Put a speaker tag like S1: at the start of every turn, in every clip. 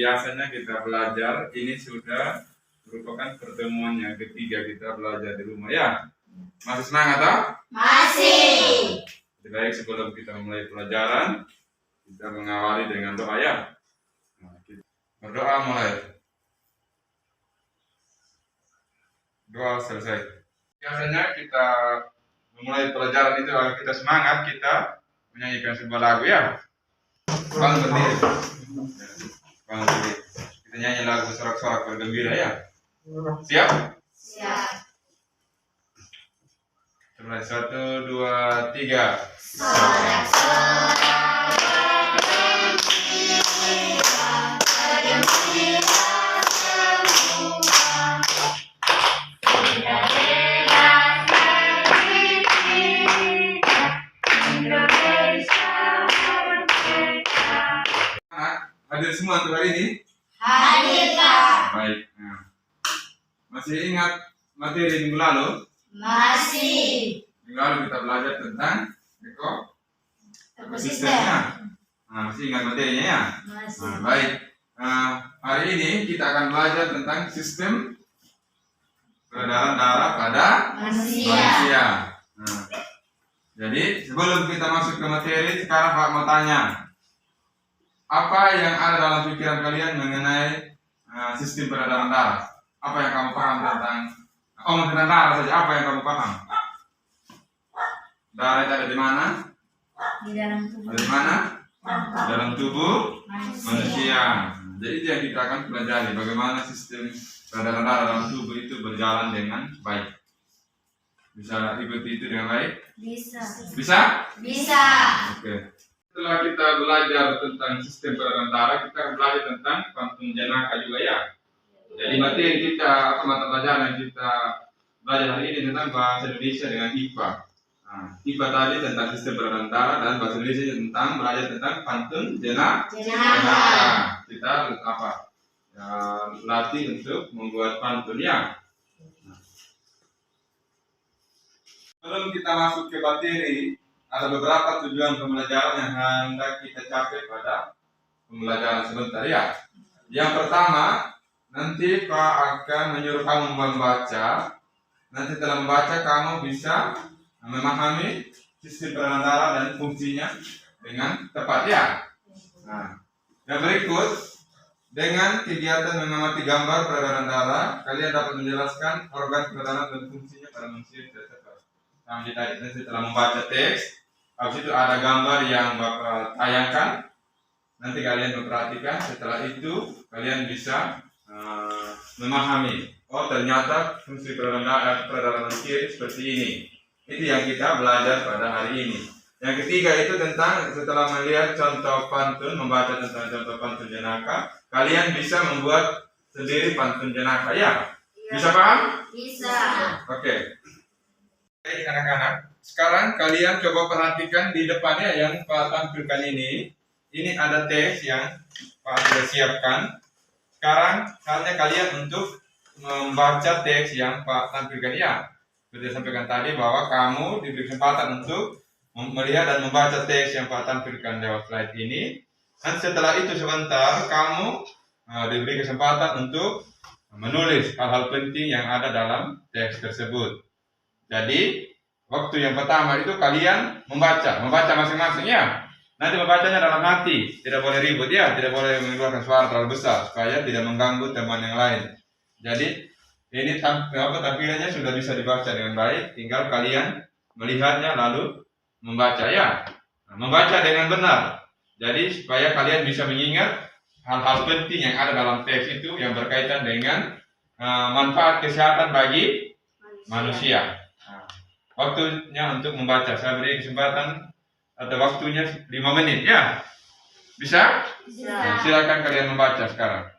S1: biasanya kita belajar, ini sudah merupakan pertemuan yang ketiga kita belajar di rumah ya. Masih semangat toh?
S2: Masih.
S1: Lebih baik sebelum kita mulai pelajaran, kita mengawali dengan doa ya. Kita berdoa mulai. Doa selesai. Biasanya kita memulai pelajaran itu agar kita semangat, kita menyanyikan sebuah lagu ya. Bangun berdiri. Bangun berdiri. Kita nyanyi lagu sorak-sorak bergembira ya. Siap?
S2: Siap.
S1: Mulai 1, 2, 3.
S2: Sorak-sorak
S1: Hadir semua untuk hari ini?
S2: hadir, Kak.
S1: Baik. Nah. Masih ingat materi minggu lalu?
S2: Masih.
S1: Minggu lalu kita belajar tentang ekosistemnya. Nah, masih ingat materinya ya?
S2: Masih.
S1: Nah, baik. Hari ini kita akan belajar tentang sistem peredaran darah pada manusia. Nah, jadi sebelum kita masuk ke materi, sekarang Pak mau tanya, apa yang ada dalam pikiran kalian mengenai sistem peredaran darah? Apa yang kamu paham tentang tentang darah saja? Apa yang kamu paham? Darah itu ada di mana?
S2: Di dalam tubuh.
S1: Ada di mana? Dalam tubuh manusia. Jadi itu yang kita akan pelajari, bagaimana sistem peredaran darah dalam tubuh itu berjalan dengan baik. Bisa ikuti itu dengan baik?
S2: Bisa.
S1: Bisa?
S2: Bisa.
S1: Oke. Setelah kita belajar tentang sistem peredaran darah, kita akan belajar tentang pantun jenaka juga ya. Jadi materi kita atau mata pelajaran yang kita belajar hari ini tentang bahasa Indonesia dengan IPA. Nah, IPA tadi tentang sistem peredaran darah dan bahasa Indonesia tentang belajar tentang pantun jenaka. Kita latih untuk membuat pantun ya. Sebelum kita masuk ke materi, ada beberapa tujuan pembelajaran yang hendak kita capai pada pembelajaran sebentar ya. Yang pertama, nanti Pak akan menyuruh kamu membaca. Nanti setelah membaca kamu bisa memahami sistem peredaran darah dan fungsinya dengan tepat ya. Nah, yang berikut, dengan kegiatan mengamati gambar peredaran darah, kalian dapat menjelaskan organ peredaran dan fungsinya pada manusia tersebut. Nanti setelah membaca teks, habis itu ada gambar yang Bapak tayangkan. Nanti kalian memperhatikan, setelah itu kalian bisa memahami. Oh ternyata fungsi peredaran manusia seperti ini. Itu yang kita belajar pada hari ini. Yang ketiga itu tentang setelah melihat contoh pantun, membaca tentang contoh pantun jenaka, kalian bisa membuat sendiri pantun jenaka ya. Bisa paham?
S2: Bisa.
S1: Oke. Baik anak-anak, sekarang kalian coba perhatikan di depannya yang Pak tampilkan ini. Ini ada teks yang Pak sudah siapkan. Sekarang saatnya kalian untuk membaca teks yang Pak tampilkan ya. Sudah sampaikan tadi bahwa kamu diberi kesempatan untuk melihat dan membaca teks yang Pak tampilkan lewat slide ini. Dan setelah itu sebentar kamu diberi kesempatan untuk menulis hal-hal penting yang ada dalam teks tersebut. Jadi waktu yang pertama itu kalian membaca masing-masing ya. Nanti membacanya dalam hati, tidak boleh ribut ya, tidak boleh mengeluarkan suara terlalu besar supaya tidak mengganggu teman yang lain. Jadi ini tampilannya sudah bisa dibaca dengan baik, tinggal kalian melihatnya lalu membaca ya. Nah, membaca dengan benar. Jadi supaya kalian bisa mengingat hal-hal penting yang ada dalam teks itu yang berkaitan dengan manfaat kesehatan bagi manusia. Waktunya untuk membaca, saya beri kesempatan atau waktunya 5 menit ya. Bisa?
S2: Bisa.
S1: Nah, silakan kalian membaca sekarang.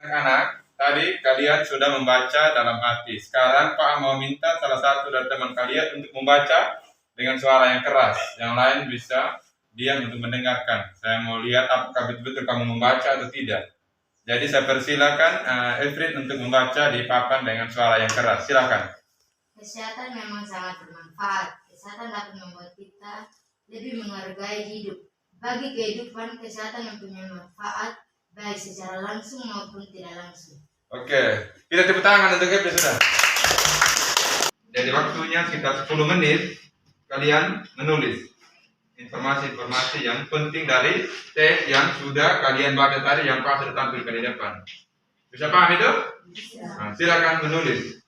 S1: Anak-anak, tadi kalian sudah membaca dalam hati. Sekarang Pak mau minta salah satu dari teman kalian untuk membaca dengan suara yang keras. Yang lain bisa diam untuk mendengarkan. Saya mau lihat apakah betul-betul kamu membaca atau tidak. Jadi saya persilakan Efrit untuk membaca di papan dengan suara yang keras. Silakan.
S2: Kesehatan memang sangat bermanfaat. Kesehatan dapat membuat kita lebih menghargai hidup. Bagi kehidupan, kesehatan mempunyai manfaat bagi baik secara langsung maupun tidak langsung.
S1: Oke, kita tepuk tangan untuk Happy sudah. Jadi waktunya sekitar 10 menit kalian menulis informasi-informasi yang penting dari teks yang sudah kalian baca tadi yang pas ditampilkan di depan. Bisa paham itu? Nah, silakan menulis.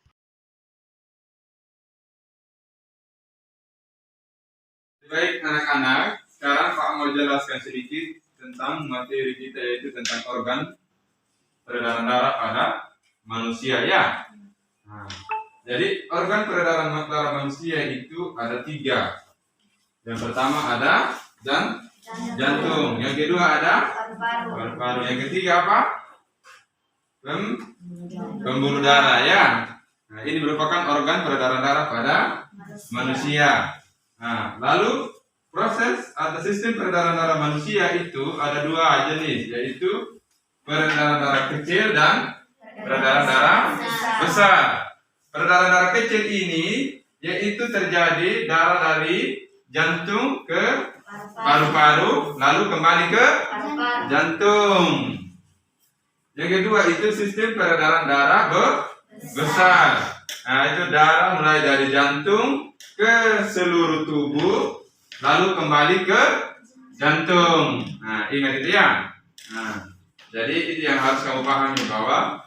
S1: Baik anak-anak, sekarang Pak mau jelaskan sedikit tentang materi kita, yaitu tentang organ peredaran darah pada manusia ya. Nah, jadi organ peredaran darah manusia itu ada 3. Yang pertama ada jantung, yang kedua ada paru-paru, yang ketiga apa? Pembuluh darah ya. Nah, ini merupakan organ peredaran darah pada manusia. Nah, lalu proses atau sistem peredaran darah manusia itu ada 2 jenis, yaitu peredaran darah kecil dan peredaran darah besar. Peredaran darah kecil ini yaitu terjadi darah dari jantung ke paru-paru, lalu kembali ke jantung. Yang kedua itu sistem peredaran darah besar. Nah, itu darah mulai dari jantung ke seluruh tubuh, lalu kembali ke jantung. Nah, ingat itu ya. Nah, jadi itu yang harus kamu pahami, bahwa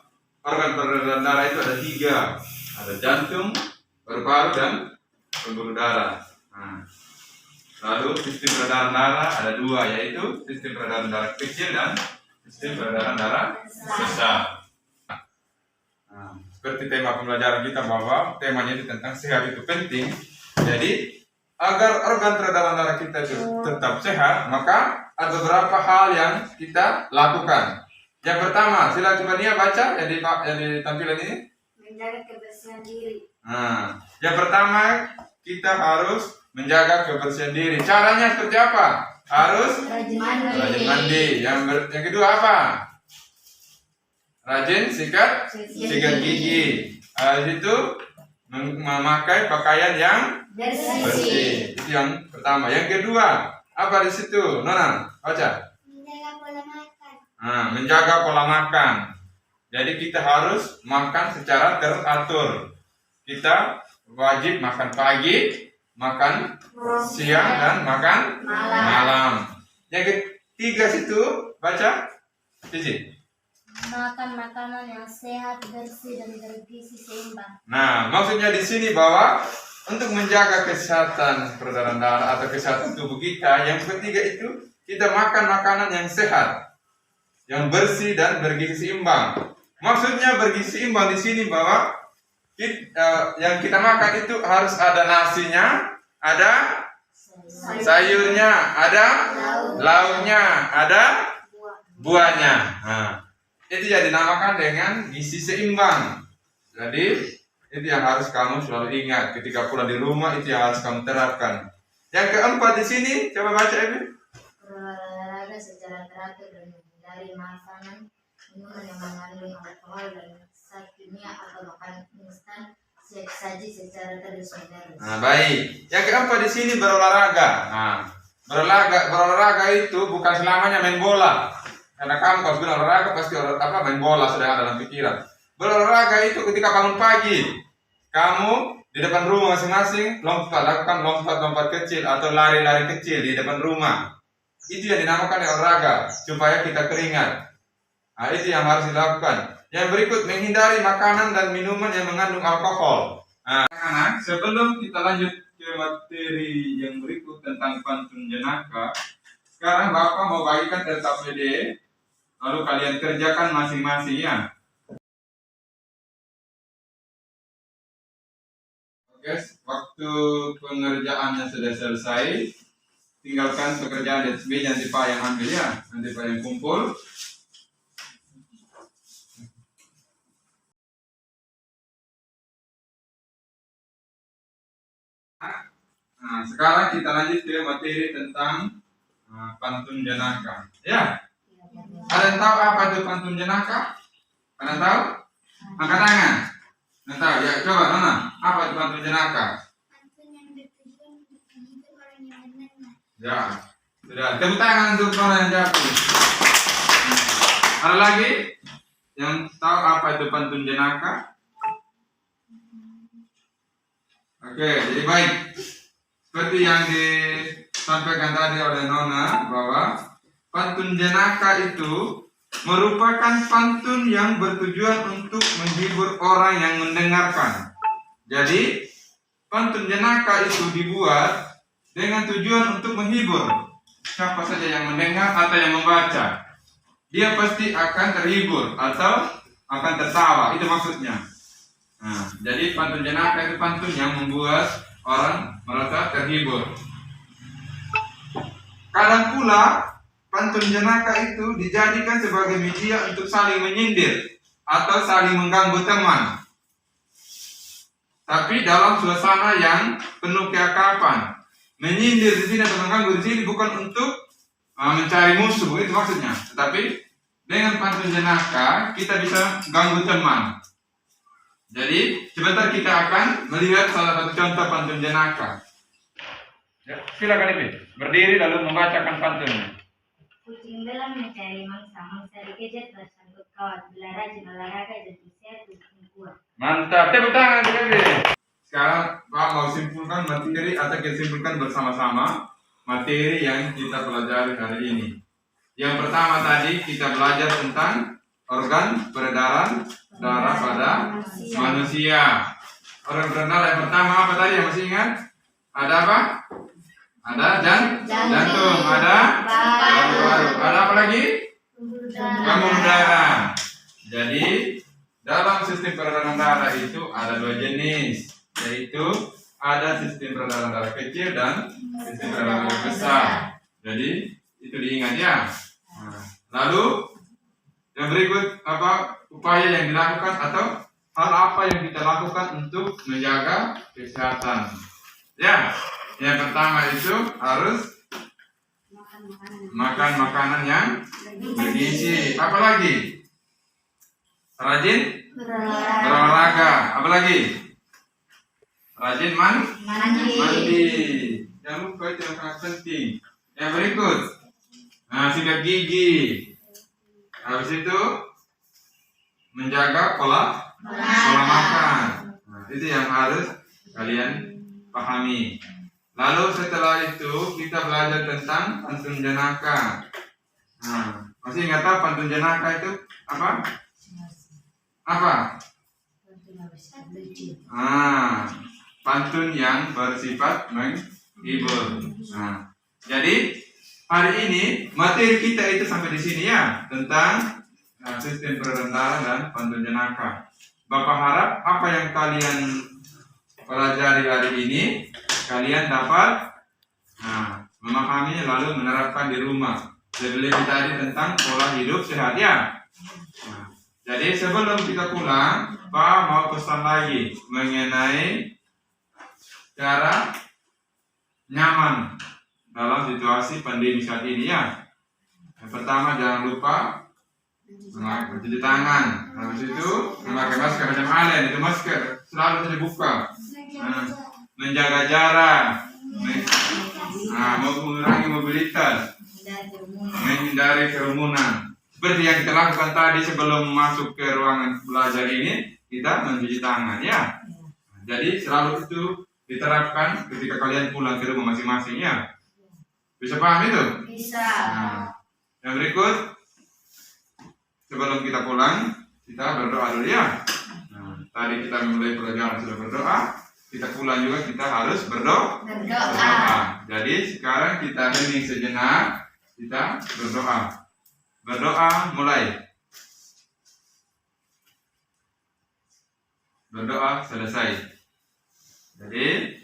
S1: organ peredaran darah itu ada 3. Ada jantung, paru-paru, dan pembuluh darah. Nah, lalu sistem peredaran darah ada 2, yaitu sistem peredaran darah kecil dan sistem peredaran darah besar. Nah, seperti tema pembelajaran kita, bahwa temanya itu tentang sehat itu penting. Jadi agar organ peredaran darah kita itu tetap sehat, maka ada beberapa hal yang kita lakukan. Yang pertama, sila coba Nia baca yang di tampilan ini.
S2: Menjaga kebersihan diri.
S1: Nah, yang pertama kita harus menjaga kebersihan diri. Caranya seperti apa? Harus rajin mandi. Yang kedua apa? Rajin sikat gigi. Habis itu memakai pakaian yang bersih. Itu yang pertama. Yang kedua apa di situ? Nona, baca.
S2: Menjaga pola makan.
S1: Nah, menjaga pola makan. Jadi kita harus makan secara teratur. Kita wajib makan pagi, makan siang, dan makan malam. Yang ketiga situ baca, Cici.
S2: Makan makanan yang sehat, bersih, dan bergizi seimbang.
S1: Nah, maksudnya di sini bahwa untuk menjaga kesehatan peredaran darah atau kesehatan tubuh kita, yang ketiga itu kita makan makanan yang sehat, yang bersih dan bergizi seimbang. Maksudnya bergizi seimbang di sini bahwa yang kita makan itu harus ada nasinya, ada sayurnya, ada lauknya, ada buahnya. Nah, itu yang dinamakan dengan gizi seimbang. Jadi itu yang harus kamu selalu ingat ketika pulang di rumah, itu yang harus kamu terapkan. Yang keempat di sini, coba baca ini.
S2: Berolahraga secara teratur dan menghindari makanan minuman yang mengandung alkohol dan zat kimia atau makanan instan saji secara terus-menerus.
S1: Nah, baik. Yang keempat di sini berolahraga. Nah, berolahraga itu bukan selamanya main bola. Karena kamu kalau sudah olahraga pasti main bola sudah ada dalam pikiran. Berolahraga itu ketika bangun pagi, kamu di depan rumah masing-masing lakukan lompat kecil atau lari-lari kecil di depan rumah. Itu yang dinamakan olahraga supaya kita keringat. Nah, itu yang harus dilakukan. Yang berikut, menghindari makanan dan minuman yang mengandung alkohol. Nah, anak-anak, sebelum kita lanjut ke materi yang berikut tentang pantun jenaka, sekarang Bapak mau bagikan tetap PD. Lalu kalian kerjakan masing-masing ya. Oke, waktu pengerjaannya sudah selesai. Tinggalkan pekerjaan di SB, nanti Pak yang ambil ya. Nanti Pak yang kumpul. Nah, sekarang kita lanjut ke materi tentang pantun jenaka. Ya. Ada yang tahu apa itu pantun jenaka? Ada yang tahu? Angkat tangan. Yang tahu? Ya, coba Nona. Apa itu pantun jenaka?
S2: Pantun yang bertujuan untuk menghibur orang yang mendengar.
S1: Ya, sudah. Tepuk tangan untuk Nona yang jawab. Ada lagi yang tahu apa itu pantun jenaka? Oke, jadi baik. Seperti yang disampaikan tadi oleh Nona bahwa pantun jenaka itu merupakan pantun yang bertujuan untuk menghibur orang yang mendengarkan. Jadi pantun jenaka itu dibuat dengan tujuan untuk menghibur siapa saja yang mendengar atau yang membaca. Dia pasti akan terhibur atau akan tertawa, itu maksudnya. Nah, jadi pantun jenaka itu pantun yang membuat orang merasa terhibur. Kadang pula pantun jenaka itu dijadikan sebagai media untuk saling menyindir atau saling mengganggu teman. Tapi dalam suasana yang penuh keakraban. Menyindir di sini atau mengganggu di sini bukan untuk mencari musuh, itu maksudnya. Tetapi dengan pantun jenaka kita bisa ganggu teman. Jadi sebentar kita akan melihat salah satu contoh pantun jenaka. Ya, silakan Ibu. Berdiri lalu membacakan pantunnya.
S2: Kucing belang mencari mangsa, mangsa dikejar tersangkut kawat, bila rajin olahraga jadi sehat tubuh kuat.
S1: Mantap, tepuk tangan Ibu. Sekarang Pak mau simpulkan materi atau kita simpulkan bersama-sama materi yang kita pelajari hari ini. Yang pertama tadi kita belajar tentang organ peredaran darah pada manusia. Organ peredaran darah yang pertama apa tadi yang masih ingat? Ada apa? Ada jantung, ada paru-paru, ada apa lagi? Pembuluh darah. Jadi dalam sistem peredaran darah itu ada dua jenis, yaitu ada sistem peredaran darah kecil dan sistem peredaran darah besar. Jadi itu diingat ya. Nah, lalu yang berikut apa upaya yang dilakukan atau hal apa yang kita lakukan untuk menjaga kesehatan? Ya, yang pertama itu harus makan makanan yang bergizi. Apa lagi? Rajin berolahraga. Apa lagi? Rajin mandi. Jangan lupa itu yang sangat penting. Yang berikut, sikat gigi. Habis itu menjaga pola makan. Nah, itu yang harus kalian pahami. Lalu setelah itu kita belajar tentang pantun jenaka. Nah, masih ingat tak pantun jenaka itu apa? Apa? Pantun yang bersifat menghibur. Nah, jadi hari ini materi kita itu sampai di sini ya tentang sistem peredaran darah dan pantun jenaka. Bapak harap apa yang kalian pelajari hari ini kalian dapat memahami lalu menerapkan di rumah. Lebih-lebih tadi tentang pola hidup sehat ya. Nah, jadi sebelum kita pulang, Pak mau pesan lagi mengenai cara nyaman dalam situasi pandemi saat ini ya. Yang pertama jangan lupa mencuci tangan. Habis itu memakai masker macam Allen, itu masker selalu dibuka. Menjaga jarak, mengurangi mobilitas, menghindari kerumunan. Seperti yang kita lakukan tadi sebelum masuk ke ruangan belajar ini, kita mencuci tangan ya. Jadi selalu itu diterapkan ketika kalian pulang ke rumah masing-masing ya. Bisa paham itu?
S2: Bisa.
S1: Yang berikut, sebelum kita pulang, kita berdoa dulu ya. Tadi kita memulai pelajaran sudah berdoa, kita pulang juga kita harus berdoa. Jadi sekarang kita hening sejenak, kita berdoa. Berdoa mulai. Berdoa selesai. Jadi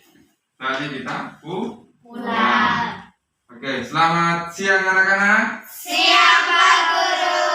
S1: tadi kita pulang. Oke, selamat siang anak-anak.
S2: Siang Pak Guru.